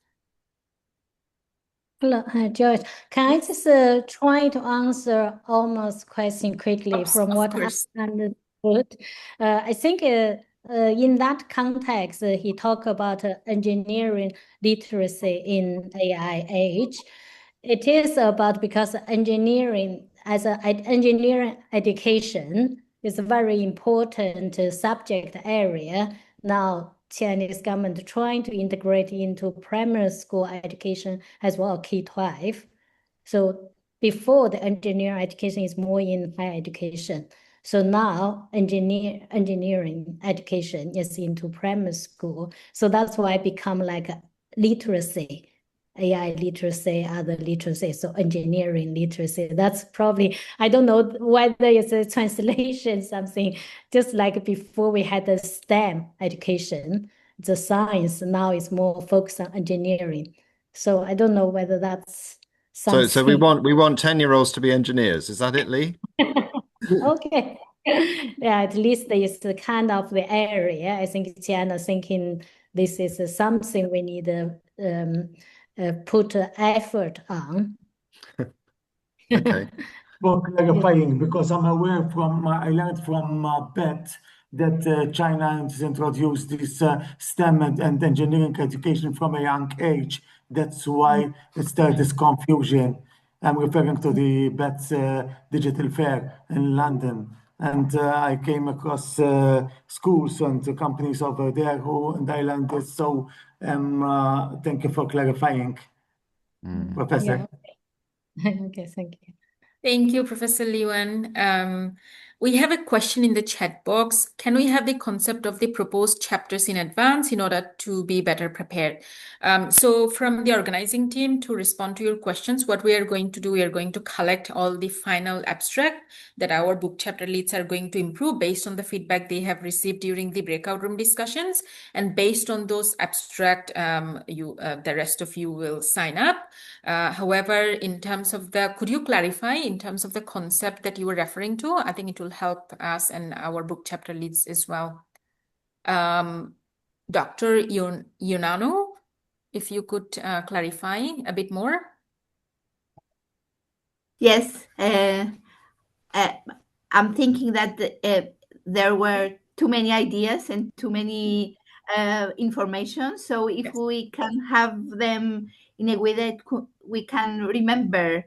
Hello, Joyce. Can I just try to answer Alma's question quickly from what I understood? I think in that context, he talked about engineering literacy in AI age. It is about because engineering as an engineering education is a very important subject area. Now, Chinese government trying to integrate into primary school education as well, K-12. So before the engineering education is more in higher education. So now engineering education is into primary school. So that's why it become like a literacy. AI literacy, other literacy, so engineering literacy. That's probably, I don't know whether it's a translation, something just like before we had the STEM education, the science, now is more focused on engineering. So I don't know whether that's something. So we want 10-year-olds to be engineers. Is that it, Lee? Okay. Yeah, at least it's the kind of the area. I think Tiana thinking this is something we need put effort on. Okay. For clarifying, because I'm aware I learned from Beth that China has introduced this STEM and engineering education from a young age. That's why it's this confusion. I'm referring to the Beth's digital fair in London. And I came across schools and companies over there and I learned this. So thank you for clarifying, Professor. Yeah. Okay, thank you. Thank you, Professor Li Wen. We have a question in the chat box. Can we have the concept of the proposed chapters in advance in order to be better prepared? So from the organizing team, to respond to your questions, what we are going to do, we are going to collect all the final abstract that our book chapter leads are going to improve based on the feedback they have received during the breakout room discussions. And based on those abstract, the rest of you will sign up. However, in terms of could you clarify in terms of the concept that you were referring to? I think it will help us and our book chapter leads as well. Dr. Yunano, if you could clarify a bit more. Yes, I'm thinking that there were too many ideas and too many information. So if we can have them in a way that we can remember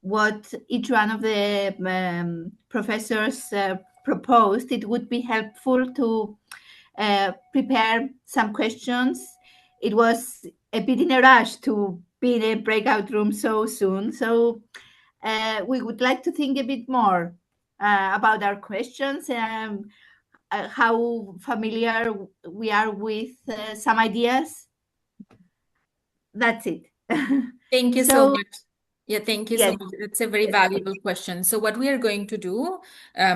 what each one of the professors proposed, it would be helpful to prepare some questions. It was a bit in a rush to be in a breakout room so soon. So we would like to think a bit more about our questions, how familiar we are with some ideas. That's it. Thank you so much. Yeah, thank you so Yes. much. It's a very valuable question. So what we are going to do,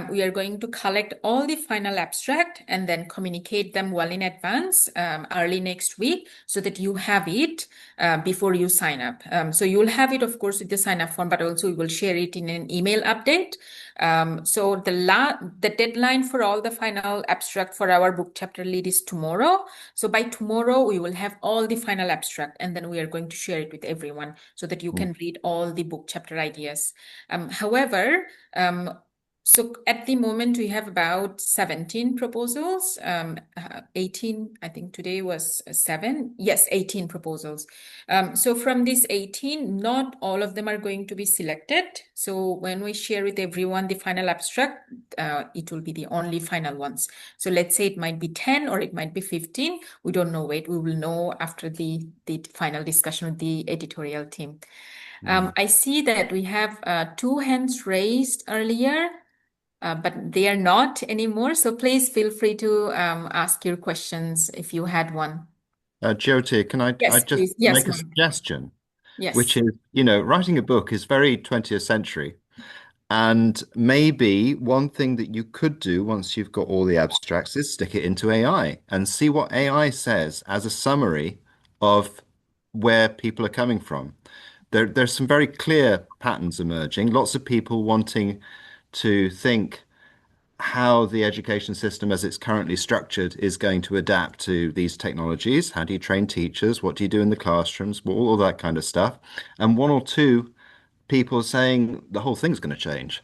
we are going to collect all the final abstract and then communicate them well in advance, early next week, so that you have it before you sign up. So you'll have it, of course, with the sign up form, but also we will share it in an email update. So the deadline for all the final abstract for our book chapter lead is tomorrow. So by tomorrow, we will have all the final abstract, and then we are going to share it with everyone so that you can read all the book chapter ideas. However, so at the moment, we have about 17 proposals, 18, I think today was 7. Yes, 18 proposals. So from these 18, not all of them are going to be selected. So when we share with everyone the final abstract, it will be the only final ones. So let's say it might be 10 or it might be 15. We don't know it. We will know after the final discussion with the editorial team. I see that we have 2 hands raised earlier, but they are not anymore. So please feel free to ask your questions if you had one. Jyoti, can I Yes, just please. Yes, make a Mark. suggestion? Yes. Which is, writing a book is very 20th century. And maybe one thing that you could do once you've got all the abstracts is stick it into AI and see what AI says as a summary of where people are coming from. There's some very clear patterns emerging, lots of people wanting to think how the education system as it's currently structured is going to adapt to these technologies. How do you train teachers? What do you do in the classrooms? All that kind of stuff. And 1 or 2 people saying the whole thing's going to change.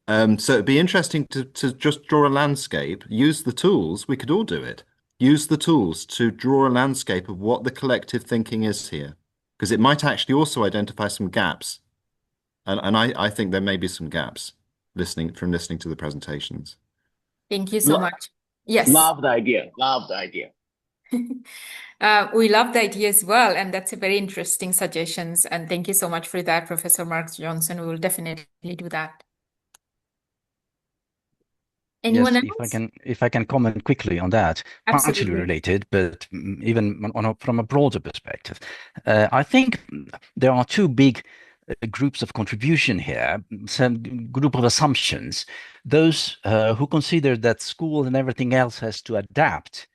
So it'd be interesting to just draw a landscape, use the tools, we could all do it. Use the tools to draw a landscape of what the collective thinking is here. Because it might actually also identify some gaps. And I think there may be some gaps listening to the presentations. Thank you so much. Yes. Love the idea. Love the idea. We love the idea as well, and that's a very interesting suggestions. And thank you so much for that, Professor Mark Johnson. We will definitely do that. Anyone Yes, else? if I can comment quickly on that, partially Absolutely. related, but even from a broader perspective. I think there are 2 big groups of contribution here, some group of assumptions. Those who consider that school and everything else has to adapt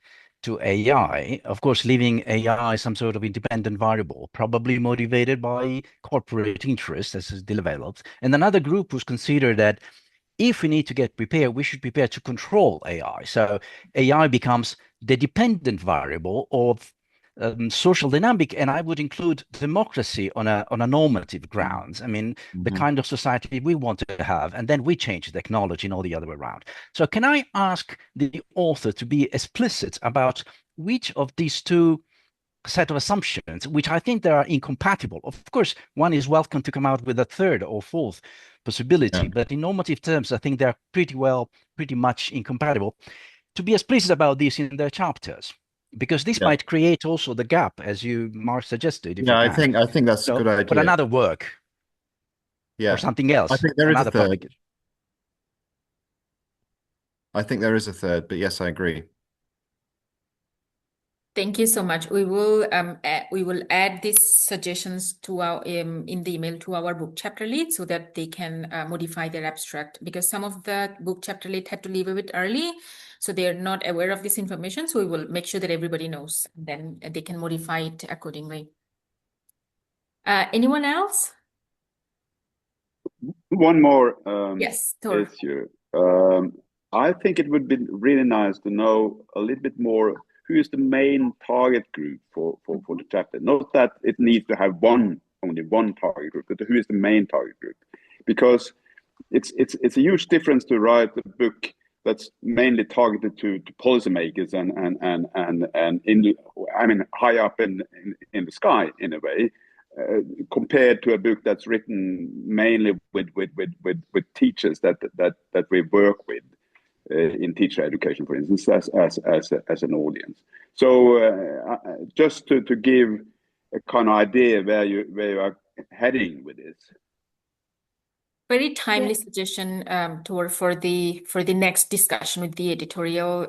to AI, of course, leaving AI some sort of independent variable, probably motivated by corporate interest as it develops. And another group who's considered that if we need to get prepared, we should prepare to control AI. So AI becomes the dependent variable of social dynamic, and I would include democracy on a normative grounds. I mean, the kind of society we want to have, and then we change the technology and all the other way around. So can I ask the author to be explicit about which of these 2 set of assumptions, which I think they are incompatible. Of course, one is welcome to come out with a 3rd or 4th possibility, but in normative terms, I think they're pretty much incompatible. To be explicit about this in their chapters, because this might create also the gap, as you, Mark, suggested. If I think that's a good idea. For another work, or something else. I think there is a 3rd. Publication. I think there is a 3rd, but yes, I agree. Thank you so much. We will add these suggestions to our in the email to our book chapter lead so that they can modify their abstract, because some of the book chapter lead had to leave a bit early, so they are not aware of this information. So we will make sure that everybody knows, then they can modify it accordingly. Anyone else? One more yes, Thor. issue. I think it would be really nice to know a little bit more who is the main target group for the chapter. Not that it needs to have only one target group, but who is the main target group? Because it's a huge difference to write a book that's mainly targeted to policymakers and high up in the sky in a way, compared to a book that's written mainly with teachers that we work with. In teacher education, for instance, as an audience. So just to give a kind of idea where you are heading with this. Very timely suggestion, Tor, for the next discussion with the editorial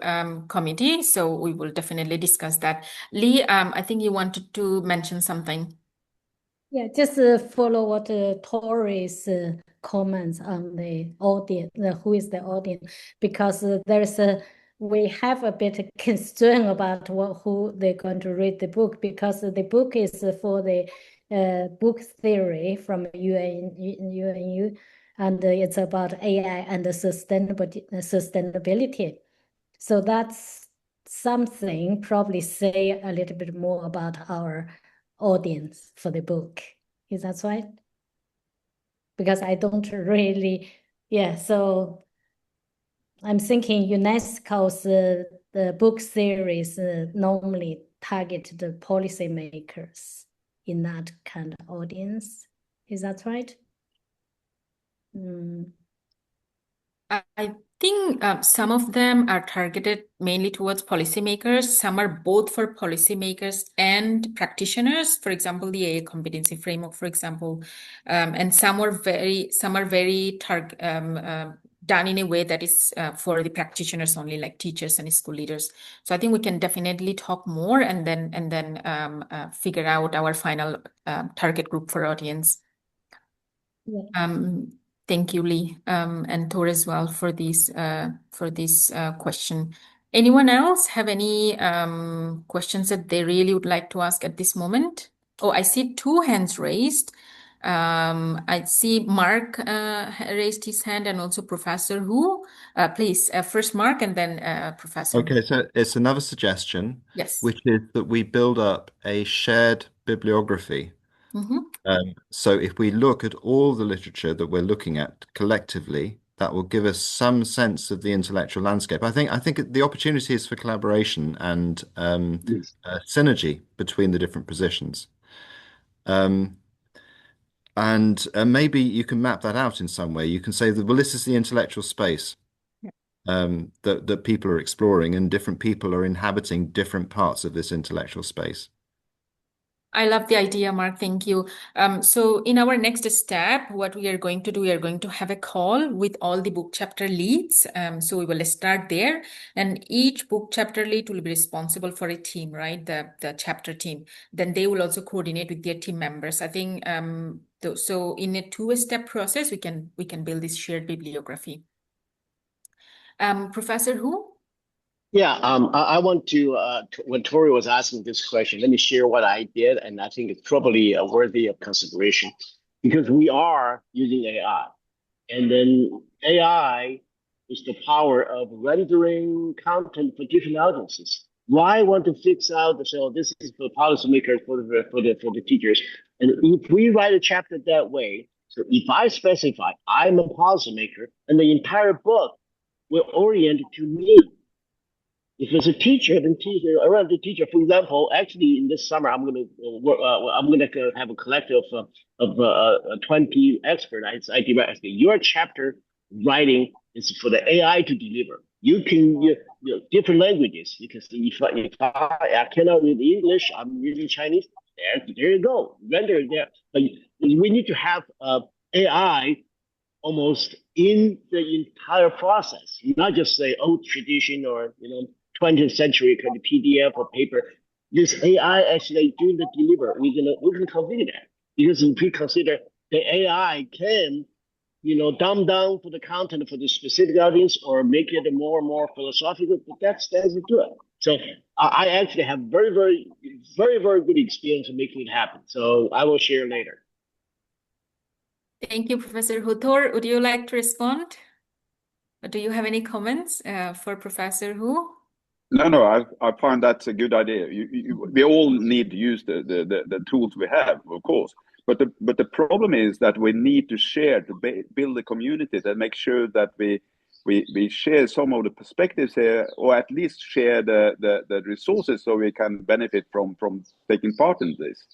committee. So we will definitely discuss that. Lee, I think you wanted to mention something. Yeah, just follow what Tori's comments on the audience, who is the audience, because we have a bit of concern about who they're going to read the book, because the book is for the book theory from UNU, and it's about AI and the sustainability. So that's something probably say a little bit more about our audience for the book. Is that right? Because I don't really, so I'm thinking UNESCO's the book series normally target the policymakers in that kind of audience. Is that right? I think some of them are targeted mainly towards policymakers. Some are both for policymakers and practitioners. For example, the AI competency framework, for example, and some are very done in a way that is for the practitioners only, like teachers and school leaders. So I think we can definitely talk more and then figure out our final target group for audience. Yeah. Thank you, Lee, and Tor as well for this question. Anyone else have any questions that they really would like to ask at this moment? Oh, I see 2 hands raised. I see Mark raised his hand, and also Professor Hu. Please, first Mark and then Professor Hu. Okay, so it's another suggestion, Yes. which is that we build up a shared bibliography. So if we look at all the literature that we're looking at collectively, that will give us some sense of the intellectual landscape. I think the opportunity is for collaboration and synergy between the different positions. And maybe you can map that out in some way. You can say that, well, this is the intellectual space that people are exploring, and different people are inhabiting different parts of this intellectual space. I love the idea, Mark. Thank you. So in our next step, what we are going to do, we are going to have a call with all the book chapter leads. So we will start there, and each book chapter lead will be responsible for a team, right? The chapter team. Then they will also coordinate with their team members. I think so in a 2-step process, we can build this shared bibliography. Professor Hu? Yeah, I want to, when Tori was asking this question, let me share what I did, and I think it's probably worthy of consideration, because we are using AI, and then AI is the power of rendering content for different audiences. Why want to fix out so this is for policymakers, for the teachers, and if we write a chapter that way, so if I specify I'm a policymaker, and the entire book will orient to me. If it's a teacher, then around the teacher. For example, actually in this summer, I'm gonna have a collective of 20 experts. I direct your chapter writing is for the AI to deliver. You can different languages. Because if I cannot read English, I'm reading Chinese. There you go. Render it there. But we need to have AI almost in the entire process, not just say old tradition or 20th century kind of PDF or paper. This AI actually doing the deliver. We can consider that, because if we consider the AI can dumb down for the content for the specific audience or make it more and more philosophical, but that stands to it. So I actually have very, very, very, very good experience in making it happen. So I will share later. Thank you, Professor Hu. Tor, would you like to respond? Or do you have any comments for Professor Hu? No, I find that's a good idea. We all need to use the tools we have, of course. But the problem is that we need to share to build a community and make sure that we share some of the perspectives here, or at least share the resources so we can benefit from taking part in this.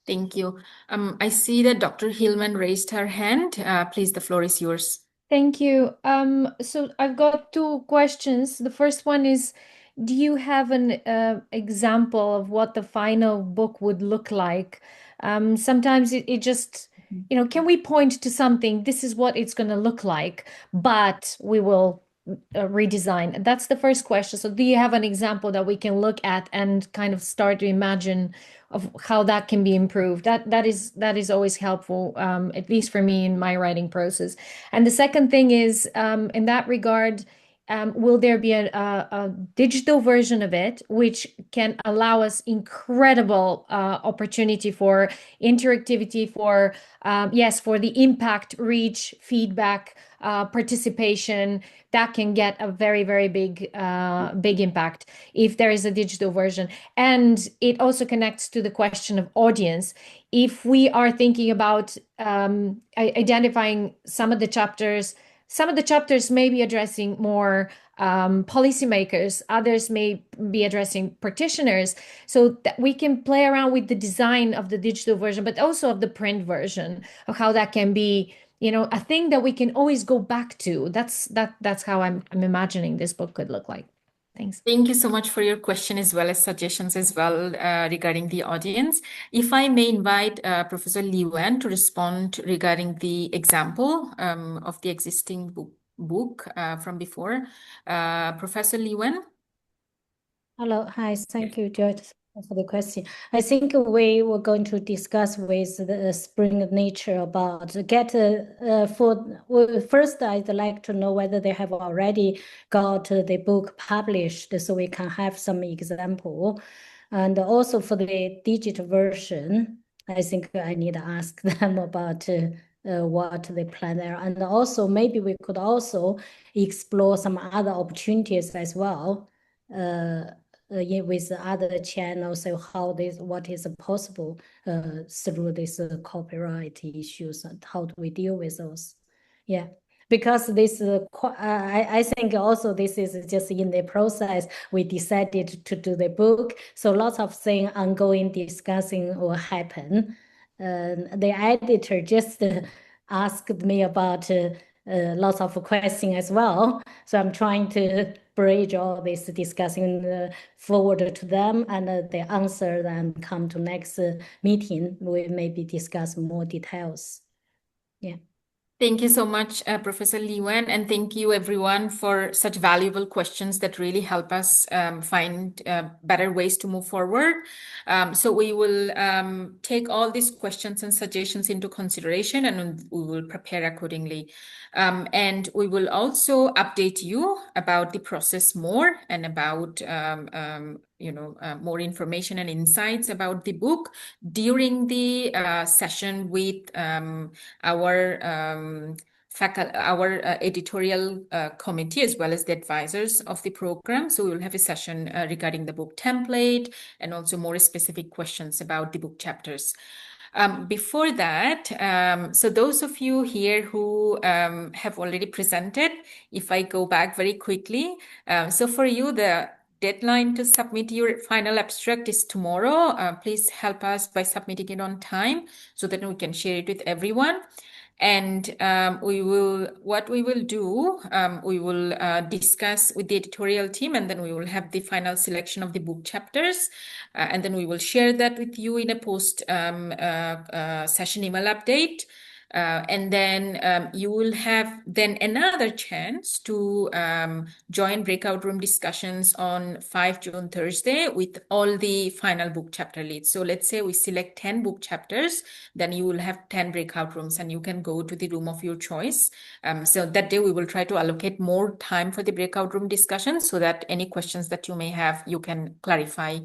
Thank you. I see that Dr. Hillman raised her hand. Please, the floor is yours. Thank you. So I've got 2 questions. The first one is, do you have an example of what the final book would look like? Sometimes it just, can we point to something, this is what it's going to look like, but we will redesign? That's the first question. So do you have an example that we can look at and kind of start to imagine of how that can be improved? That is always helpful, at least for me in my writing process. And the second thing is, in that regard, will there be a digital version of it which can allow us incredible opportunity for interactivity, for for the impact, reach, feedback, participation that can get a very, very big impact if there is a digital version. And it also connects to the question of audience. If we are thinking about identifying some of the chapters may be addressing more policymakers, others may be addressing practitioners, so that we can play around with the design of the digital version, but also of the print version, of how that can be, a thing that we can always go back to. That's how I'm imagining this book could look like. Thanks. Thank you so much for your question as well as suggestions as well regarding the audience. If I may invite Professor Li Wen to respond regarding the example of the existing book from before. Professor Li Wen? Hello, hi, thank you, George, for the question. I think we were going to discuss with the Spring of Nature about first I'd like to know whether they have already got the book published so we can have some example. And also for the digital version, I think I need to ask them about what they plan there. And also maybe we could also explore some other opportunities as well. With other channels, so what is possible through these copyright issues, and how do we deal with those? Yeah, because this I think also this is just in the process we decided to do the book, so lots of things ongoing discussing will happen. The editor just asked me about lots of questions as well, so I'm trying to bridge all this discussing forward to them, and the answer then come to next meeting. We maybe discuss more details. Yeah. Thank you so much, Professor Li Wen, and thank you everyone for such valuable questions that really help us find better ways to move forward. So we will take all these questions and suggestions into consideration, and we will prepare accordingly. And we will also update you about the process more, and about more information and insights about the book during the session with our editorial committee, as well as the advisors of the program. So we will have a session regarding the book template, and also more specific questions about the book chapters. Before that, so those of you here who have already presented, if I go back very quickly, so for you, the deadline to submit your final abstract is tomorrow. Please help us by submitting it on time so that we can share it with everyone. And we will discuss with the editorial team, and then we will have the final selection of the book chapters, and then we will share that with you in a post session email update. And then you will have then another chance to join breakout room discussions on 5 June Thursday with all the final book chapter leads. So let's say we select 10 book chapters, then you will have 10 breakout rooms, and you can go to the room of your choice. So that day we will try to allocate more time for the breakout room discussion, so that any questions that you may have, you can clarify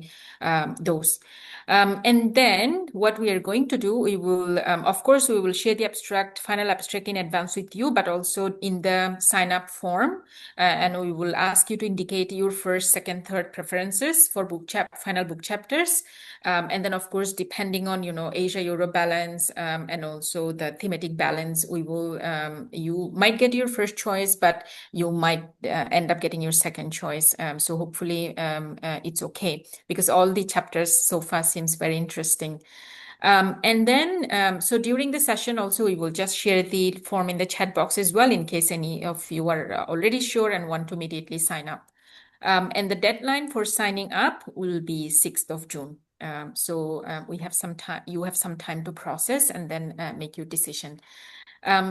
those. And then what we are going to do, we will, of course, we will share the final abstract in advance with you, but also in the sign up form. And we will ask you to indicate your first, second, third preferences for final book chapters. And then, of course, depending on, Asia-Europe balance and also the thematic balance, we will, you might get your first choice, but you might end up getting your second choice. So hopefully it's okay, because all the chapters so far seems very interesting. And then, so during the session also, we will just share the form in the chat box as well, in case any of you are already sure and want to immediately sign up. And the deadline for signing up will be 6th of June. So we have some time, you have some time to process and then make your decision.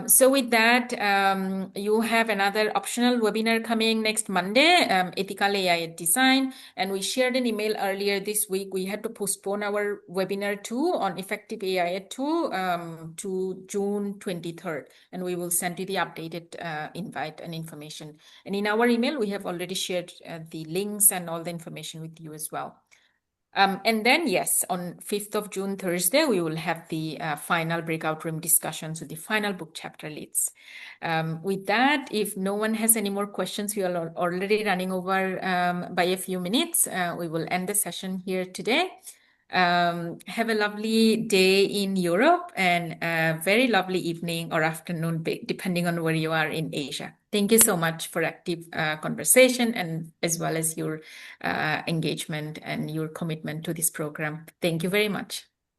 So with that, you have another optional webinar coming next Monday, Ethical AI at Design. And we shared an email earlier this week. We had to postpone our webinar 2 on effective AI tool to June 23rd. And we will send you the updated invite and information. And in our email, we have already shared the links and all the information with you as well. And then, yes, on 5th of June, Thursday, we will have the final breakout room discussions with the final book chapter leads. With that, if no one has any more questions, we are already running over by a few minutes. We will end the session here today. Have a lovely day in Europe and a very lovely evening or afternoon, depending on where you are in Asia. Thank you so much for active conversation and as well as your engagement and your commitment to this program. Thank you very much.